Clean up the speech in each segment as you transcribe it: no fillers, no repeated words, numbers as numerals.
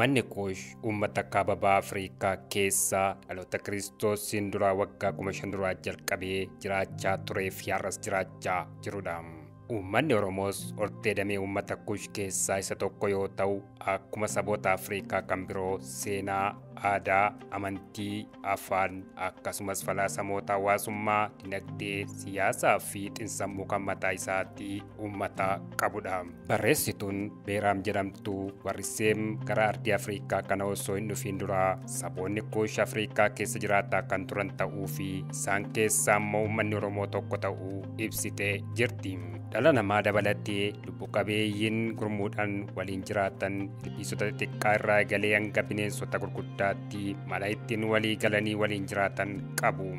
Uummanni Kuush uummata kaababaa Afrikaa keessaa dhaloota Kiristoosiin dura waggaa 5,000 dura jalqabee jiraachaa turee fi har'as jiraachaa jirudha. Uummanni Oromoos hortee damee uummata Kuush keessaa isa tokko yoo ta'u, akkuma saboota Afrikaa kan biroo seenaa, aadaa, amantii, afaan akkasumas falaasamoota hawaasummaa, dinagdee, siyaasaa fi xiinsammuu kan mataa isaatii uummata qabudha. Barreessituun Beeraam jedhamtu warriseem gara ardii Afrikaa kana osoo hin dhufiin dura saboonni Kuush Afrikaa keessa jiraataa kan turan ta'uu fi isaan keessaa immoo uummanni Oromoo tokko ta'uu ibsitee jirti. Dhala namaa dabalatee lubbu qabeeyyiin gurmuudhaan waliin jiraatan ilbiisota xixiqqaa irraa eegalee hanga bineensota gurguddaatti mala ittiin walii galanii waliin jiraatan qabu.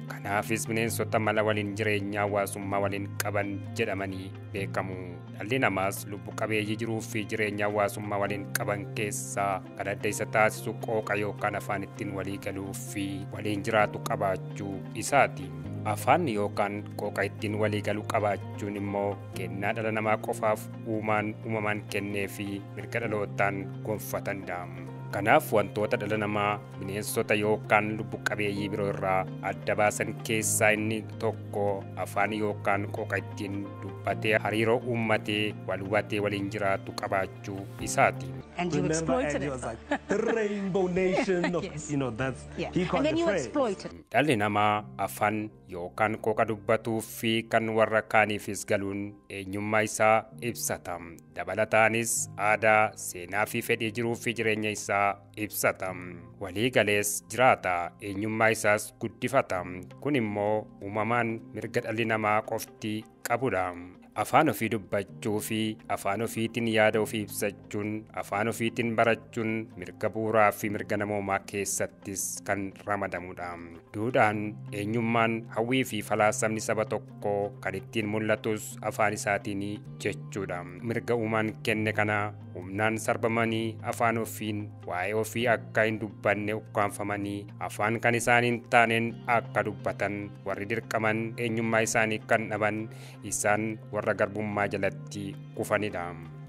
Kanaafis bineensota mala waliin jireenyaa hawaasummaa waliin qaban jedhamanii beekamu. Dhalli namaas lubbu qabeeyyii jiruu fi jireenya hawaasummaa waliin qaban keessaa kan adda isa taasisu qooqa yookaan afaan ittiin walii galuu fi waliin jiraatu qabaachuu isaati. Afaan yookaan qooqa ittiin walii galuu qabaachuun immoo kennaa dhala namaa qofaaf uumamaan kennee fi mirga dhalootaan gonfatanidha. Kanaaf wantoota dhala namaa bineensota yookaan lubbu qabeeyyii biroo irraa adda baasan keessaa inni tokko afaan yookaan qooqa ittiin dubbatee hariiroo uummatee wal hubatee waliin jiraatu qabaachuu isaati. And you exploited it. Like the rainbow nation of, Yes. that's Yeah. he And coined then the you phrase. exploited it. Dhalli namaa afaan yookaan qooqa dubbatuu fi kan warra kaaniifis galuun eenyummaa isaa ibsata. Dabalataanis aadaa, seenaa fi fedhii jiruu fi jireenya isaa ibsata. Walii galees jiraata, eenyummaa isaas guddifata. Kun immoo uumamaan mirga dhalli namaa qofti qabudha. Afaan ofii dubbachuu fi afaan ofiitiin yaada ofii ibsachuun, afaan ofiitiin barachuun mirga bu'uuraa fi mirga namoomaa keessattis kan ramadamudha. Duudhaan, eenyummaan, hawwii fi falaasamni saba tokkoo kan ittiin mul'atus afaan isaatiin jechuudha. Mirga uumaan kenne kana humnaan sarbamanii afaan ofiin waa'ee ofii akka hin dubbanne ukkaanfamanii afaan kan isaan hin taaneen akka dubbatan warri dirqaman eenyummaa isaanii kan dhaban isaan warra garbummaa jalatti kufanidha.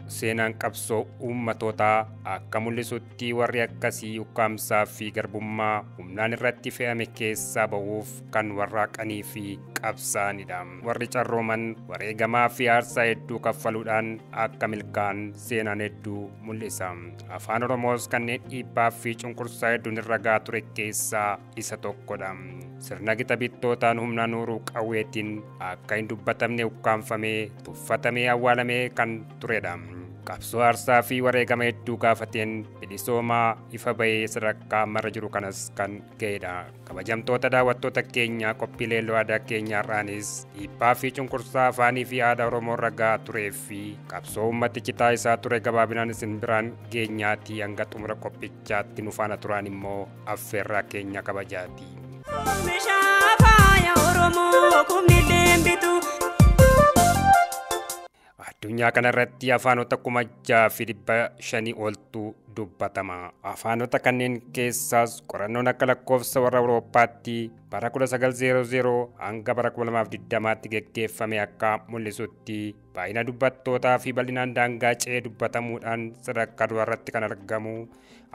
Seenaan qabsoo uummatootaa akka mul'isutti warri akkasii ukkaamsaa fi garbummaa humnaan irratti fe'ame keessaa ba'uuf kan warraaqanii fi qabsaanidha. Warri carrooman wareegamaa fi aarsaa hedduu kaffaluudhaan akka milkaa'an seenaan hedduu mul'isa. Afaan Oromoos kanneen dhiibbaa fi cunqursaa hedduun irra gahaa ture keessaa isa tokkodha. Sirna gita bittootaan humnaan uruu qawweetiin akka hin dubbatamne ukkaanfamee tuffatamee awwaalamee kan turedha. Qabsoo aarsaa fi wareegama hedduu gaafateen bilisoomaa ifa bahee sadarkaa marra jiru kanas kan ga'edha. Kabajamtoota daawwattoota keenyaa qophiilee aadaa keenyaa irraanis dhiibbaa fi cunqursaa afaanii fi aadaa Oromoo irra gahaa turee fi qabsoo uummatichi taasisaa ture gabaabinaan isin biraan geenyaatii hanga xumura qophichaatti nu faana turan immoo affeerraa keenya kabajaati. Addunyaa kanarratti afaanota 6,500 oltu dubbatama. Afaanota kanneen keessaas qorannoon akka lakkoofsa warra Awurooppaatti bara 1900 hanga bara 2020tti geggeeffame akka mul'isutti baay'ina dubbattootaa fi bal'inaan daangaa ce'ee dubbatamuudhaan sadarkaa duraarratti kan argamu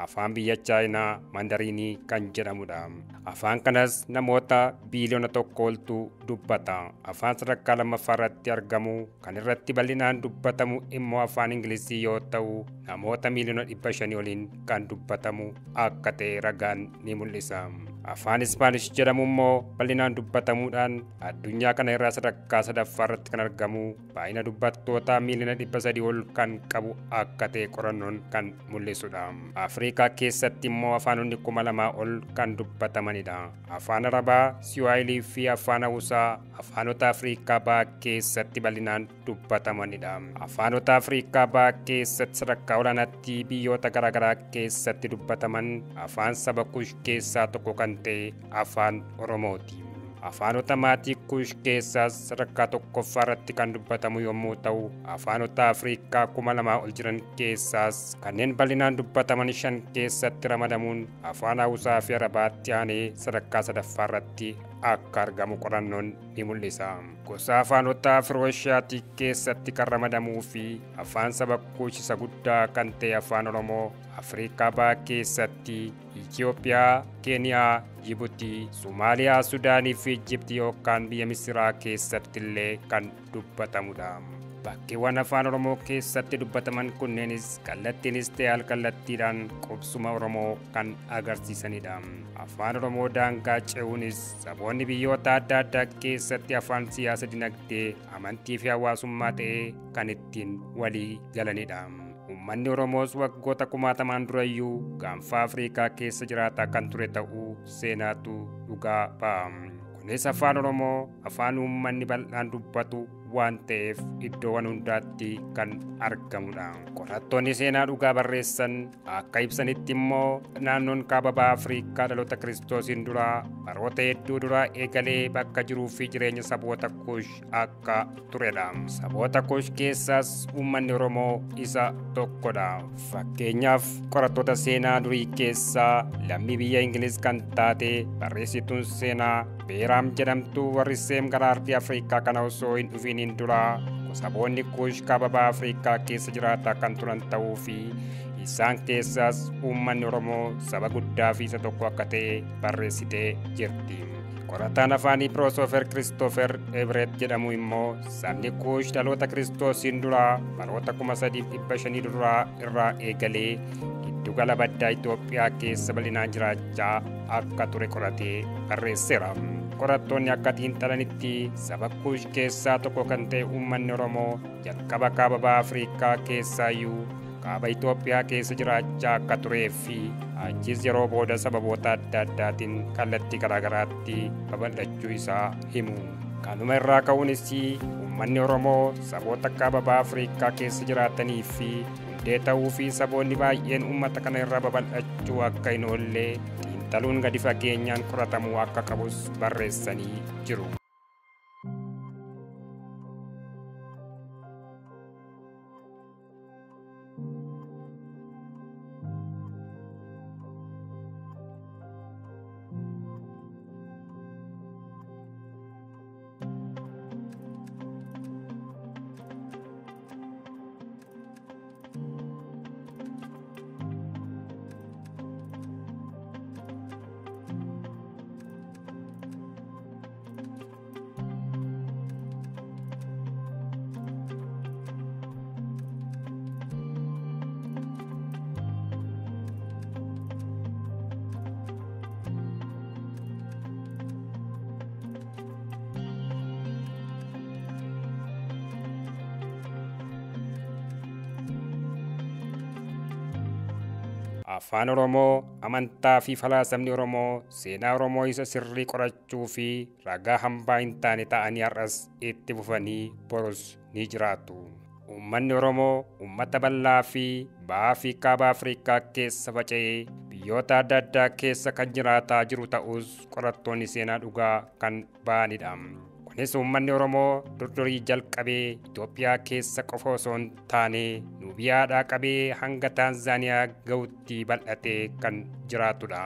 afaan biyya Chaayinaa Mandariinii kan jedhamudha. Afaan kanas namoota biiliyoona 1 oltu dubbata. Afaan sadarkaa lammaffaa irratti argamu kan irratti bal'inaan dubbatamu immoo afaan Ingilizii yoo ta'u namoota miiliyoona 500 oliin kan dubbatamu akka ta'e ragaan ni mul'isa. Afaan Ispaanish jedhamu immoo bal'inaan dubbatamuudhaan addunyaa kana irraa sadarkaa sadaffaa irratti kan argamu baay'ina dubbattootaa miiliyoona 300 ol kan qabu akka ta'e qorannoon kan mul'isudha. Afrikaa keessatti immoo afaanonni 2,000 ol kan dubbatamanidha. Afaan Arabaa, Siwaahilii fi afaan Hawusaa afaanota Afrikaa bahaa keessatti bal'inaan dubbatamanidha. Afaanota Afrikaa bahaa keessatti sadarkaa olaanaatti biyyoota garaagaraa keessatti dubbataman afaan saba Kuush keessaa tokko kan ta'e afaan Oromooti. Afaanota maatii Kuush keessaas sadarkaa tokkoffaa irratti kan dubbatamu yommuu ta'u, afaanota Afrikaa 2,000 ol jiran keessaas kanneen bal'inaan dubbataman 5 keessatti ramadamuun afaan Hawusaa fi Arabaatti aanee sadarkaa sadaffaa irratti akka argamu qorannoon ni mul'isa. Gosa afaanota Afrooshiyaatti keessatti kan ramadamuu fi afaan saba Kuush isa guddaa kan ta'e afaan Oromoo Afrikaa Bahaa keessatti Itoophiyaa, Keeniyaa, Jibuutii, Somaaliyaa, Sudaanii fi Ijiptii yookaan biyya Misiraa keessatti illee kan dubbatamudha. Bakkeewwan afaan Oromoo keessatti dubbataman kunneenis kallattiinis ta'e al-kallattiidhaan qubsuma Oromoo kan agarsiisanidha. Afaan Oromoo daangaa ce'uunis saboonni biyyoota adda addaa keessatti afaan siyaasa dinagdee, amantii fi hawaasummaa ta'ee kan ittiin walii galanidha. Uummanni Oromoos waggoota kumaatamaan durayyuu gaanfa Afrikaa keessa jiraataa kan ture ta'uu seenaatu dhugaa ba'a. Kunis afaan Oromoo afaan uummanni bal'aan dubbatu waan ta'eef iddoowwan hundaatti kan argamudha. Qorattoonni seenaa dhugaa barreessan akka ibsanitti immoo naannoon kaaba baha Afrikaa dhaloota Kiristoosiin dura baroota hedduu dura eegalee bakka jiruu fi jireenya saboota Kuush akka turedha. Saboota Kuush keessaas uummanni Oromoo isa tokkodha. Fakkeenyaaf qorattoota seenaa durii keessaa lammii biyya Ingiliz kan taate barreessituun seenaa Beeraam jedhamtu warri Seem gara ardii Afrikaa kana osoo hin dhufiniin dura saboonni Kuush kaaba baha Afrikaa keessa jiraataa kan turan ta'uu fi isaan keessaas uummanni Oromoo saba guddaa fi isa tokko akka ta'e barreessitee jirti. Qorataan afaanii Pirofeesar Kiristoofer Everett jedhamu immoo sabni Kuush dhaloota Kiristoosiin dura baroota 3500 duraa irraa eegalee giddugala baddaa Itoophiyaa keessa bal'inaan jiraachaa akka ture qoratee barreesseera. Qorattoonni akka xiinxalanitti saba Kuush keessaa tokko kan ta'e uummanni Oromoo jalqaba kaaba baha Afrikaa keessaayyuu kaaba Itoophiyaa keessa jiraachaa akka turee fi achis yeroo booda sababoota adda addaatiin kallattii garaagaraatti babal'achuu isaa himu. Kanuma irraa ka'uunis uummanni Oromoo saboota kaaba baha Afrikaa keessa jiraatanii fi hundee ta'uu fi saboonni baay'een uummata kana irraa babal'achuu akka hin oolle xiinxaluun gadi fageenyaan qoratamuu akka qabus barreessanii jiru. Afaan Oromoo, amantaa fi falaasamni Oromoo seenaa Oromoo isa sirrii qorachuu fi ragaa hambaa hin taane ta'anii har'as itti fufanii borus ni jiraatu. Uummanni Oromoo uummata bal'aa fi bahaa fi kaaba Afrikaa keessa faca'ee biyyoota adda addaa keessa kan jiraataa jiru ta'us qorattoonni seenaa dhugaa kan ba'anidha. Kunis uummanni Oromoo durdurii jalqabee Itoophiyaa keessa qofa osoo hin taane Nuubiyaadhaa qabee hanga Taanzaaniyaa ga'utti bal'atee kan jiraatudha.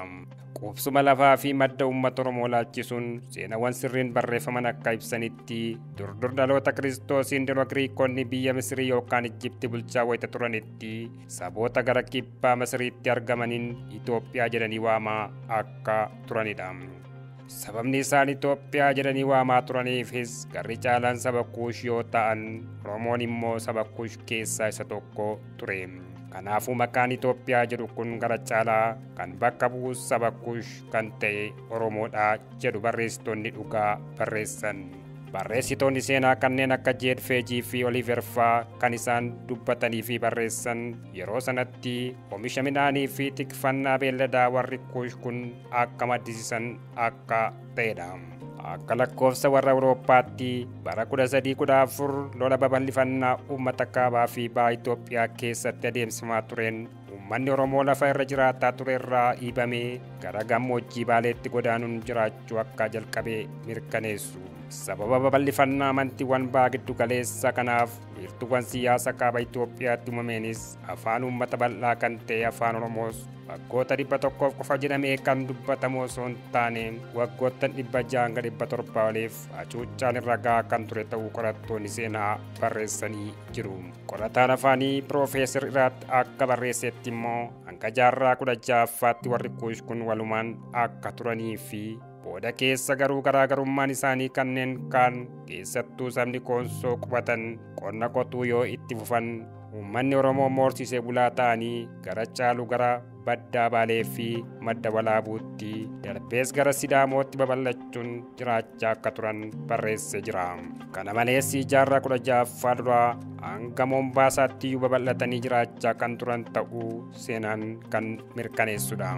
Qubsuma lafaa fi madda uummata Oromoo laalchisuun seenaawwan sirriin barreeffaman akka ibsanitti durdur dhaloota Kiristoosiin dura Giriikonni biyya Misirii yookaan Ijipti bulchaa wayita turanitti saboota gara kibbaa Misiriitti argamaniin Itoophiyaa jedhanii waamaa akka turanidha. Sababni isaan Itoophiyaa jedhanii waamaa turaniifis garri caalaan saba Kuush yoo ta'an Oromoon immoo saba Kuush keessaa isa tokko ture. Kanaafuu maqaan Itoophiyaa jedhu kun gara caalaa kan bakka bu'us saba Kuush kan ta'e Oromoodha jedhu barreessitoonni dhugaa barreessan. Barreessitoonni seenaa kanneen akka Jeedfeejii fi Oliiver faa kan isaan dubbatanii fi barreessan yeroo sanatti oomisha midhaanii fi tikfannaa beelladaa warri Kuush kun akka maddisiisan akka ta'edha. Akka lakkoofsa warra Awurooppaatti bara 1314 lola babal'ifannaa uummata kaabaa fi bahaa Itoophiyaa keessatti adeemsifamaa tureen uummanni Oromoo lafa irra jiraataa ture irraa dhiibamee gara gammoojjii Baaleetti godaanuun jiraachuu akka jalqabe mirkaneessu. Sababa babal'ifannaa amantiiwwan baha giddu galeessa kanaaf wiirtuuwwan siyaasa kaaba Itoophiyaatti uumameenis afaan uummata bal'aa kan ta'e afaan Oromoos waggoota 100 qofa jedhamee kan dubbatamu osoo hin taane waggoota 600-700 oliif hacuuccaan irra gahaa kan ture ta'uu qorattoonni seenaa barreessanii jiru. Qorataan afaanii Piroofeesar Iraat akka barreessetti immoo hanga jaarraa 16ffaatti warri Kuush kun walumaan akka turanii fi booda keessa garuu garaagarummaan isaanii kanneen kaan keessattuu sabni Koonsoo qubatan qonna qotuu yoo itti fufan uummanni Oromoo moorsiisee bulaa ta'anii gara caalu gara baddaa Baalee fi madda walaabuutti darbees gara Sidaamootti babal'achuun jiraachaa akka turan barreessee jira. Kana malees jaarraa 16ffaa duraa hanga Mombaasaatti iyyuu babal'atanii jiraachaa kan turan ta'uu seenaan kan mirkaneessudha.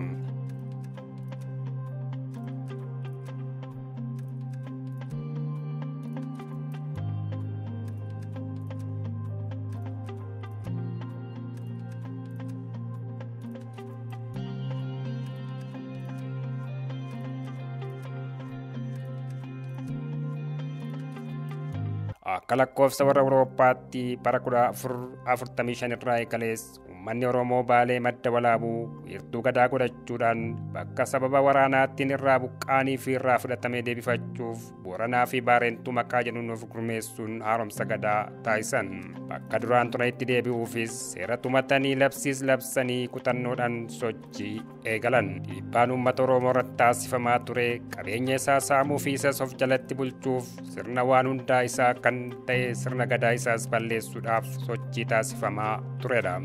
Akka lakkoofsa warra Awurooppaatti bara 1445 irraa eegalees uummanni Oromoo Baalee madda walaabuu wiirtuu gadaa godhachuudhaan bakka sababa waraanaatiin irraa buqqaanii fi irraa fudhatamee deebifachuuf Booranaa fi Baarentuu maqaa jedhuun of gurmeessuun haaromsa gadaa taasisan. Bakka duraan turanitti deebi'uufis seera tumatanii labsiis labsanii kutannoodhaan sochii eegalan. Dhiibbaan uummata Oromoo irratti taasifamaa ture qabeenya isaa saamuu fi isas of jalatti bulchuuf sirna waan hundaa isaa kan ta'e sirna gadaa isaas balleessuudhaaf sochii taasifamaa turedha.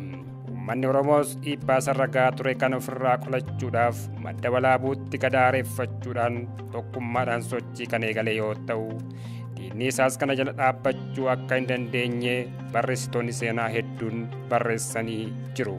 Uummanni Oromoos dhiibbaa sarara gahaa ture kan ofirraa qolachuudhaaf madda walaabuutti gadaa reeffachuudhaan tokkummaadhaan sochii kan eegale yoo ta'u diinni isaas kana jala dhaabbachuu akka hin dandeenye barreessitoonni seenaa hedduun barreessanii jiru.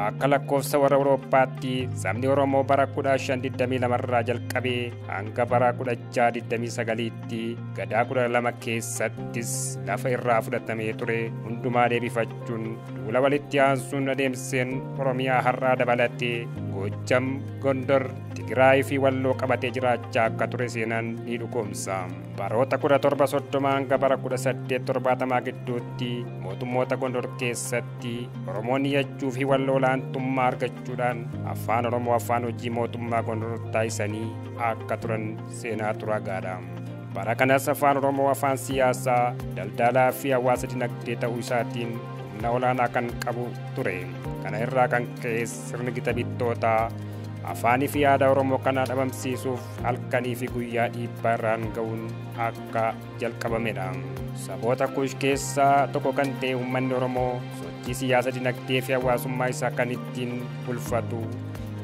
Akka lakkoofsa warra Awurooppaatti sabni Oromoo bara 1522 irraa jalqabee hanga bara 1629tti gadaa 12 keessattis lafa irraa fudhatamee ture hundumaa deebifachuun duula walitti aansuun adeemseen Oromiyaa har'aa dabalatee Goojjam, Gondor, Tigraay fi Walloo qabatee jiraachaa akka ture seenaan ni dhugoomsa. Baroota 1730 hanga bara 1870 gidduutti mootummoota Gondor keessatti Oromoonni Yachuu fi Walloo olaantummaa argachuudhaan afaan Oromoo afaan hojii mootummaa Gondor taasisanii akka turan seenaa ragaadha. Bara kanas afaan Oromoo afaan siyaasaa, daldalaa fi hawaasa dinagdee ta'uu isaatiin humna olaanaa kan qabu ture. Kana irraa kan ka'e sirni gita bittootaa afaanii fi aadaa Oromoo kana dhabamsiisuuf halkanii fi guyyaa dhiibbaa irraan ga'uun akka jalqabamedha. Saboota Kuush keessaa tokko kan ta'e uummanni Oromoo sochii siyaasa dinagdee fi hawaasummaa isaa kan ittiin bulfatu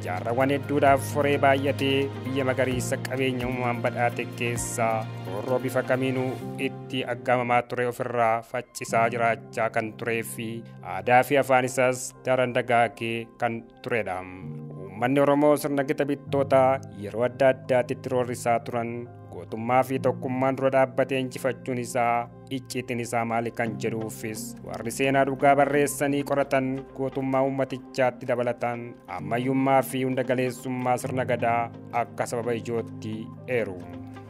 jaarrawwan hedduudhaaf horee baay'atee biyya magariisa qabeenya uumamaan badhaate keessaa roorroo bifa kamiinuu itti aggaamamaa ture ofirraa faccisaa jiraachaa kan turee fi aadaa fi afaan isaas daran dagaagee kan turedha. Uummanni Oromoo sirna gita bittootaa yeroo adda addaatti roorrisaa turan gootummaa fi tokkummaan dura dhaabbatee injifachuun isaa icciitiin isaa maali kan jedhuufis warri seenaa dhugaa barreessanii qoratan gootummaa uummatichaatti dabalatan ammayyummaa fi hunda galeessummaa sirna gadaa akka sababa ijootti eeru.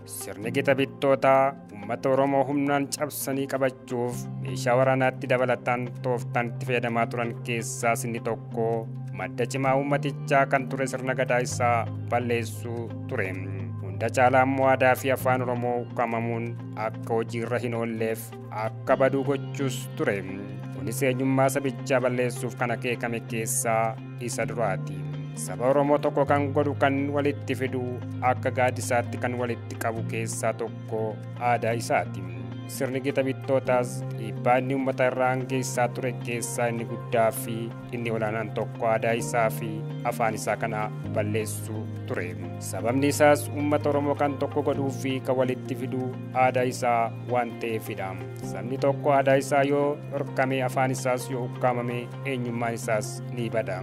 Sirni gita bittootaa uummata Oromoo humnaan cabsanii qabachuuf meeshaa waraanaatti dabalatan tooftaan itti fayyadamaa turan keessaa inni tokko madda cimaa uummatichaa kan ture sirna gadaa isaa balleessuu ture. Hunda caalaa immoo aadaa fi afaan Oromoo ukkaamamuun akka hojiirra hin oolleef akka baduu gochuus ture. Kunis eenyummaa sabichaa balleessuuf kan akeekame keessaa isa duraati. Saba Oromoo tokko kan godhu kan walitti fidu akka gaaddisaatti kan walitti qabu keessaa tokko aadaa isaati. Sirni gita bittootaas dhiibbaa inni uummata irraan geessaa ture keessaa inni guddaa fi inni olaanaan tokko aadaa isaa fi afaan isaa kana balleessuu ture. Sababni isaas uummata Oromoo kan tokko godhuu fi kan walitti fidu aadaa isaa waan ta'eefidha. Sabni tokko aadaa isaa yoo dhorkame afaan isaas yoo ukkaamame eenyummaan isaas ni bada.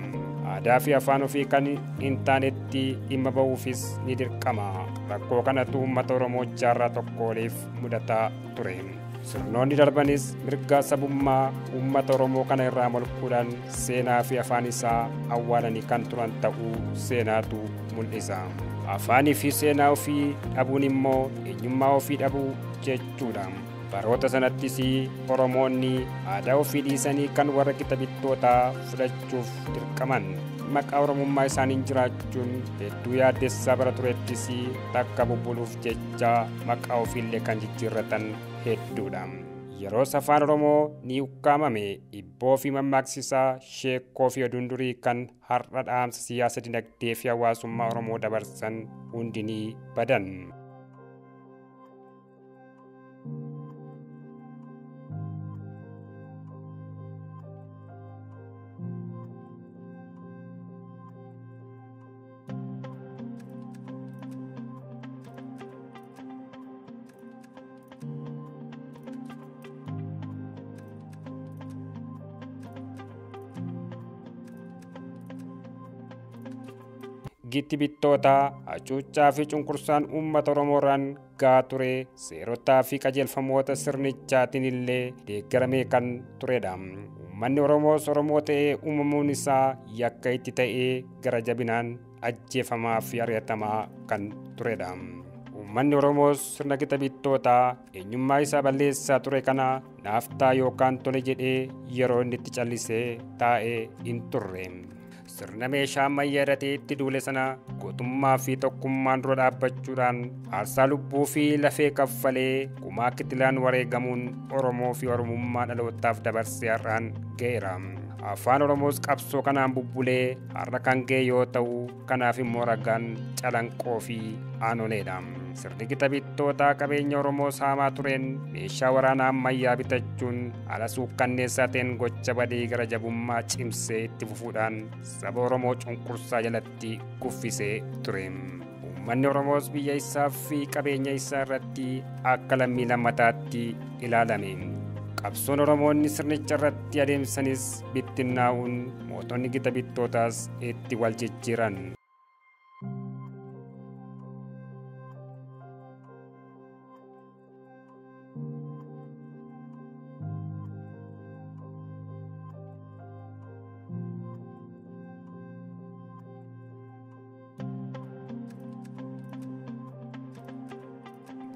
Aadaa fi afaan ofii kan hin taanetti dhimma ba'uufis ni dirqama. Rakkoo kanatu uummata Oromoo jaarraa tokko oliif mudataa ture. Sirnoonni darbanis mirga sabummaa uummata Oromoo kana irraa molquudhaan seenaa fi afaan isaa awwaalanii kan turan ta'uu seenaatu mul'isa. afaanii fi seenaa ofii dhabuun immoo eenyummaa ofii dhabuu jechuudha. Baroota sanattis Oromoonni aadaa ofii dhiisanii kan warra kitabittootaa fudhachuuf dirqaman. Maqaa Oromummaa isaaniin jiraachuun hedduu yaaddessaa bara turettis takka bubbuluuf jecha maqaa ofiillee kan jijjiirratan hedduudha. Yeroo afaan Oromoo ni ukkaamame hibboo fi mammaaksisaa sheekoo fi oduun durii kan har'a dhaamsa siyaasa dinagdee fi hawaasummaa Oromoo dabarsan hundi ni badan. Gitibittoota hacuuccaa fi cunqursaan uummata Oromoorraan gahaa ture seerotaa fi qajeelfamoota sirnichaatiin illee deeggaramee kan turedha. Uummanni Oromoos Oromoo ta'ee uumamuun isaa yakka itti ta'ee gara jabinaan ajjeefamaa fi ari'atamaa kan turedha. Uummanni Oromoos sirna gitabittootaa eenyummaa isaa balleessaa ture kana naaftaa yookaan tole jedhee yeroo inni itti callisee taa'ee hin turre. Sirna meeshaa ammayyaa itti duule sana gootummaa fi tokkummaan dura dhaabbachuudhaan aarsaa lubbuu fi lafee kaffalee kumaa kitilaan wareegamuun Oromoo fi Oromummaa dhalootaaf dabarsee har'aan ga'eera. Afaan Oromoos qabsoo kanaan bubbulee har'a kan ga'e yoo ta'u kanaaf immoo ragaan calanqoo fi aanoleedha. Sirni kitabittootaa qabeenya Oromoo saamaa tureen meeshaa waraanaa ammayyaa bitachuun haala suukkanneessaa ta'een gocha badii gara jabummaa cimsee itti fufuudhaan saba Oromoo cunqursaa jalatti kuffisee ture. Uummanni Oromoos biyya isaa fi qabeenya isaa irratti akka lammii lammataatti ilaalame. Qabsoon Oromoonni sirnicha irratti adeemsanis bittinnaa'uun mootonni kitabittootaas itti wal jijjiiran.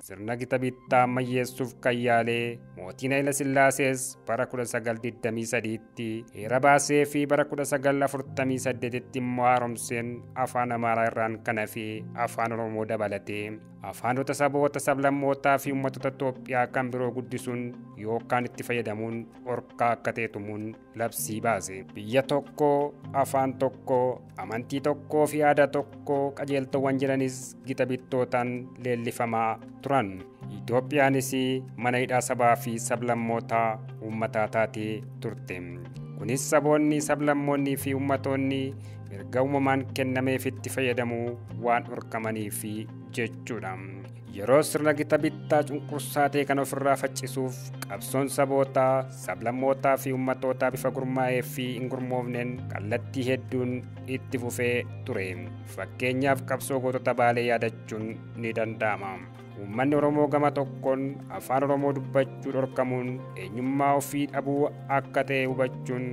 Sirna kitabittaa ammayyeessuuf kan yaale mootiin Haayile Sillaasees bara 1923tti heera baasee fi bara 1948tti immoo haaromseen afaan Amaaraa irraan kan hafe afaan Oromoo dabalatee afaanota saboota sablammootaa fi uummattoota Itoophiyaa kan biroo guddisuun yookaan itti fayyadamuun orkaa akka ta'e tumuun labsii baase. Biyya tokko, afaan tokko, amantii tokkoo fi aadaa tokko qajeeltowwan jedhanis kitabittootaan leellifamaa turan. Itoophiyaanis mana hidhaa sabaa fi sablammootaa uummataa taatee turte. Kunis saboonni, sablammoonnii fi uummattoonni mirga uumamaan kennameef itti fayyadamuu waan dhorkamaniif jechuudha. Yeroo sirna kitabittaa cunqursaa ta'e kan ofirraa faccisuuf qabsoon sabootaa, sablammootaa fi uummattootaa bifa gurmaa'ee fi hin gurmoofneen kallattii hedduun itti fufee ture. Fakkeenyaaf qabsoo gootota Baalee yaadachuun ni danda'ama. Uummanni Oromoo gama tokkoon afaan Oromoo dubbachuu dhorkamuun eenyummaa ofii dhabuu akka ta'e hubachuun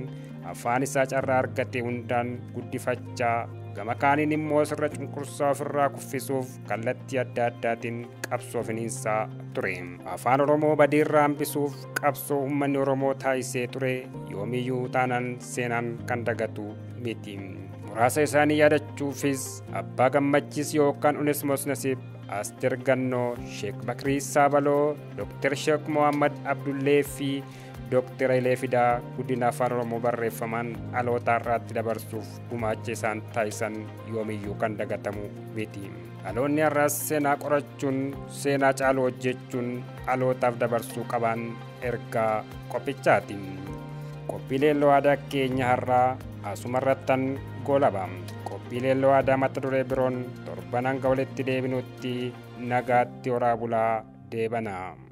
afaan isaa carraa argate hundaan guddifachaa gama kaaniin immoo sirna cunqursaa ofirraa kuffisuuf kallattii adda addaatiin qabsoo finiinsaa ture. Afaan Oromoo badiirraa hambisuuf qabsoo uummanni Oromoo taasisee ture yoomiyyuu taanaan seenaan kan dagatu miti. Muraasa isaanii yaadachuufis Abbaa Gammachiis yookaan Onesmoos Nasiib, Asteer Gannoo, Sheek Bakrii Saabaloo, Dr. Sheek Mohammad Abdullee fi Dr. Hayilee Fidaa guddina afaan Oromoo barreeffamaan dhaloota har'aatti dabarsuuf gumaacha isaan taasisan yoomiyyuu kan dagatamu miti. Dhaloonni har'aas seenaa qorachuun, seenaa caaluu hojjechuun dhalootaaf dabarsuu qaban ergaa qophichaati. Qophiileen aadaa keenya har'aa asuma irrattan goolaba. Qophiileen aadaa mata duree biroon torban hanga walitti deebinutti nagaatti horaa bulaa deebanaa.